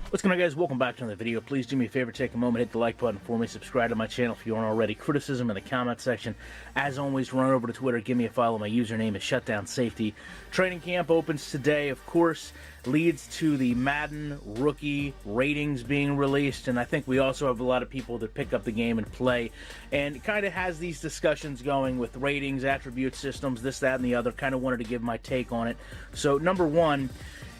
What's going on, guys? Welcome back to another video. Please do me a favor, take a moment, hit the like button for me, subscribe to my channel if you aren't already. Criticism in the comment section. As always, run over to Twitter, give me a follow. My username is Shutdown Safety. Training camp opens today, of course, leads to the Madden rookie ratings being released, and I think we also have a lot of people that pick up the game and play, and it kind of has these discussions going with ratings, attribute systems, this, that, and the other. Kind of wanted to give my take on it. So, number one,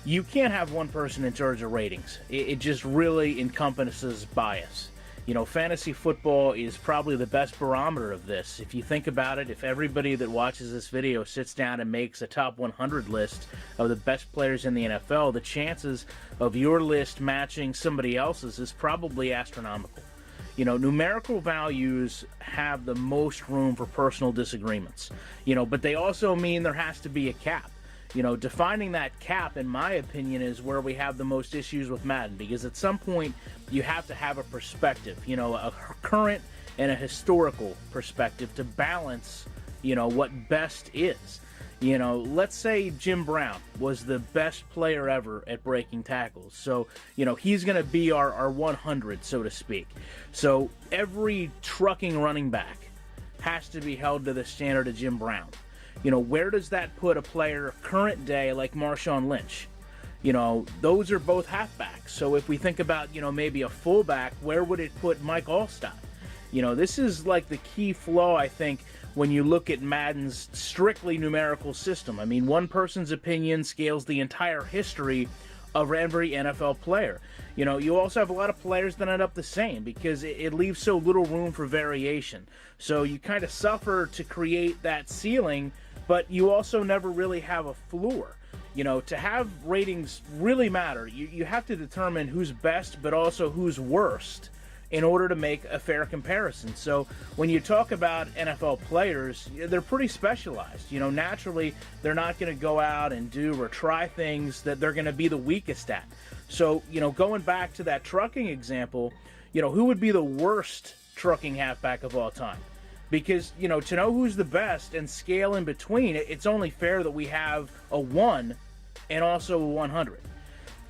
you can't have one person in charge of ratings. It just really encompasses bias. You know, fantasy football is probably the best barometer of this. If you think about it, if everybody that watches this video sits down and makes a top 100 list of the best players in the NFL, the chances of your list matching somebody else's is probably astronomical. You know, numerical values have the most room for personal disagreements. You know, but they also mean there has to be a cap. You know, defining that cap, in my opinion, is where we have the most issues with Madden, because at some point you have to have a perspective, you know, a current and a historical perspective to balance, you know, what best is. You know, let's say Jim Brown was the best player ever at breaking tackles. So, you know, he's going to be our 100, so to speak. So every trucking running back has to be held to the standard of Jim Brown. You know, where does that put a player current day like Marshawn Lynch? You know, those are both halfbacks. So if we think about, you know, maybe a fullback, where would it put Mike Allstott? You know, this is like the key flaw, I think, when you look at Madden's strictly numerical system. I mean, one person's opinion scales the entire history of every NFL player. You know, you also have a lot of players that end up the same because it leaves so little room for variation. So you kind of suffer to create that ceiling, but you also never really have a floor. You know, to have ratings really matter, you have to determine who's best, but also who's worst in order to make a fair comparison. So when you talk about NFL players, they're pretty specialized. You know, naturally, they're not going to go out and do or try things that they're going to be the weakest at. So, you know, going back to that trucking example, you know, who would be the worst trucking halfback of all time? Because, you know, to know who's the best and scale in between, it's only fair that we have a 1 and also a 100.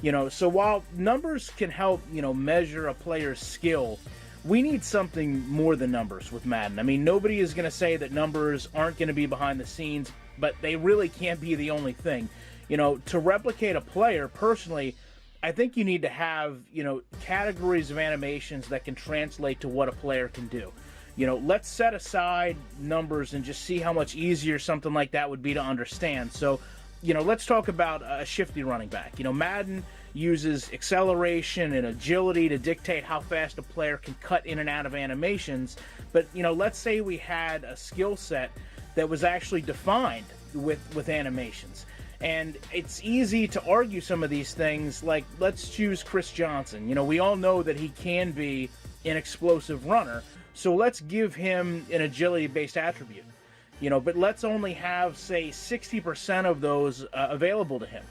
You know, so while numbers can help, you know, measure a player's skill, we need something more than numbers with Madden. I mean, nobody is going to say that numbers aren't going to be behind the scenes, but they really can't be the only thing. You know, to replicate a player, personally, I think you need to have, you know, categories of animations that can translate to what a player can do. You know, let's set aside numbers and just see how much easier something like that would be to understand. So, you know, let's talk about a shifty running back. You know, Madden uses acceleration and agility to dictate how fast a player can cut in and out of animations. But, you know, let's say we had a skill set that was actually defined with animations. And it's easy to argue some of these things, like let's choose Chris Johnson. You know, we all know that he can be an explosive runner, so let's give him an agility-based attribute. You know, but let's only have, say, 60% of those available to him.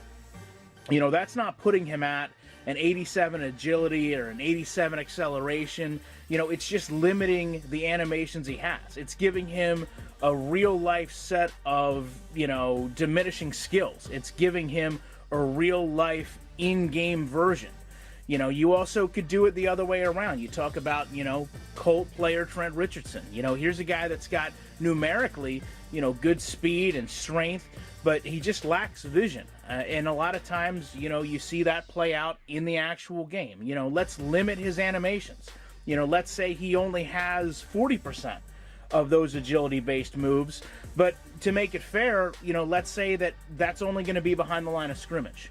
You know, that's not putting him at an 87 agility or an 87 acceleration. You know, it's just limiting the animations he has. It's giving him a real-life set of, you know, diminishing skills. It's giving him a real-life in-game version. You know, you also could do it the other way around. You talk about, you know, Colt player Trent Richardson. You know, here's a guy that's got numerically, you know, good speed and strength, but he just lacks vision. And a lot of times, you know, you see that play out in the actual game. You know, let's limit his animations. You know, let's say he only has 40% of those agility-based moves, but to make it fair, you know, let's say that that's only going to be behind the line of scrimmage.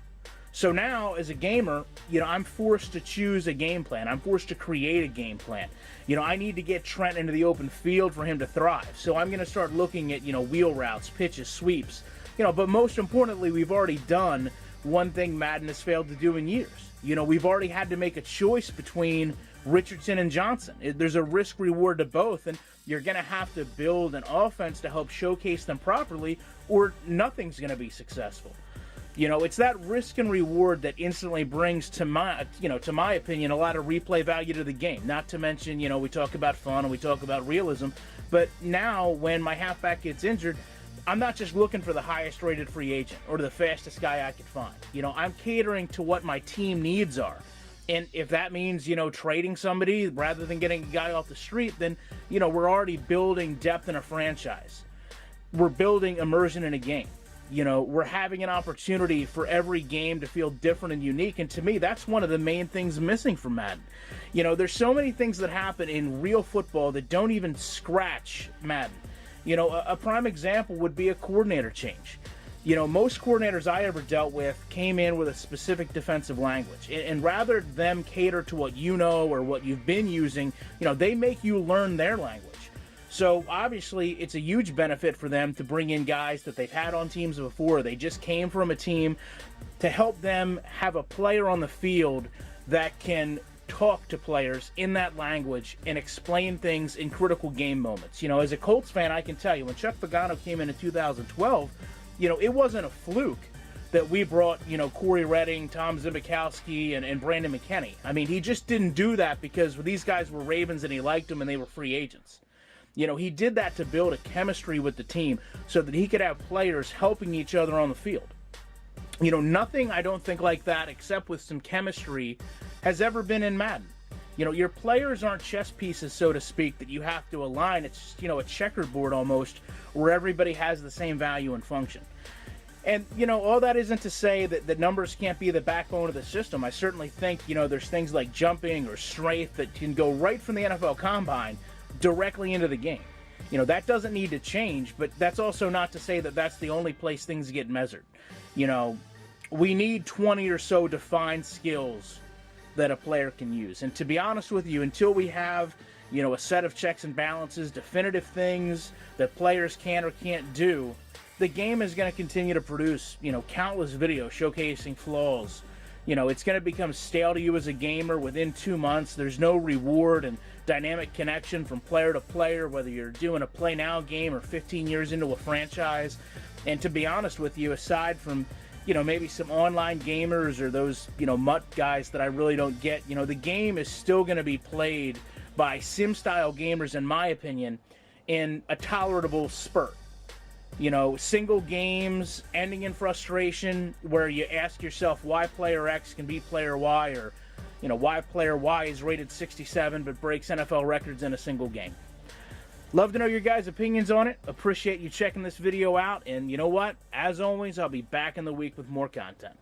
So now, as a gamer, you know, I'm forced to choose a game plan. I'm forced to create a game plan. You know, I need to get Trent into the open field for him to thrive. So I'm going to start looking at, you know, wheel routes, pitches, sweeps. You know, but most importantly, we've already done one thing Madden has failed to do in years. You know, we've already had to make a choice between Richardson and Johnson. There's a risk-reward to both, and you're going to have to build an offense to help showcase them properly, or nothing's going to be successful. You know, it's that risk and reward that instantly brings, to my opinion, a lot of replay value to the game. Not to mention, you know, we talk about fun and we talk about realism, but now when my halfback gets injured, I'm not just looking for the highest rated free agent or the fastest guy I could find. You know, I'm catering to what my team needs are. And if that means, trading somebody rather than getting a guy off the street, then, we're already building depth in a franchise. We're building immersion in a game. We're having an opportunity for every game to feel different and unique. And to me, that's one of the main things missing from Madden. There's so many things that happen in real football that don't even scratch Madden. A prime example would be a coordinator change. Most coordinators I ever dealt with came in with a specific defensive language. And rather them cater to what you know or what you've been using, they make you learn their language. So obviously it's a huge benefit for them to bring in guys that they've had on teams before. They just came from a team to help them have a player on the field that can talk to players in that language and explain things in critical game moments. As a Colts fan, I can tell you, when Chuck Pagano came in 2012, it wasn't a fluke that we brought, Corey Redding, Tom Zibikowski, and Brandon McKinney. I mean, he just didn't do that because these guys were Ravens and he liked them and they were free agents. He did that to build a chemistry with the team so that he could have players helping each other on the field. Nothing, I don't think, like that, except with some chemistry, has ever been in Madden. Your players aren't chess pieces, so to speak, that you have to align. It's, a checkerboard almost, where everybody has the same value and function. And, all that isn't to say that the numbers can't be the backbone of the system. I certainly think, there's things like jumping or strength that can go right from the NFL Combine directly into the game. That doesn't need to change, but that's also not to say that that's the only place things get measured. We need 20 or so defined skills that a player can use. And to be honest with you, until we have, a set of checks and balances, definitive things that players can or can't do, the game is going to continue to produce, countless videos showcasing flaws. It's going to become stale to you as a gamer within 2 months. There's no reward and dynamic connection from player to player, whether you're doing a play now game or 15 years into a franchise. And to be honest with you, aside from, maybe some online gamers or those, MUT guys that I really don't get, the game is still going to be played by sim-style gamers, in my opinion, in a tolerable spurt. Single games ending in frustration where you ask yourself why player X can beat player Y, or, why player Y is rated 67 but breaks NFL records in a single game. Love to know your guys' opinions on it. Appreciate you checking this video out. And you know what? As always, I'll be back in the week with more content.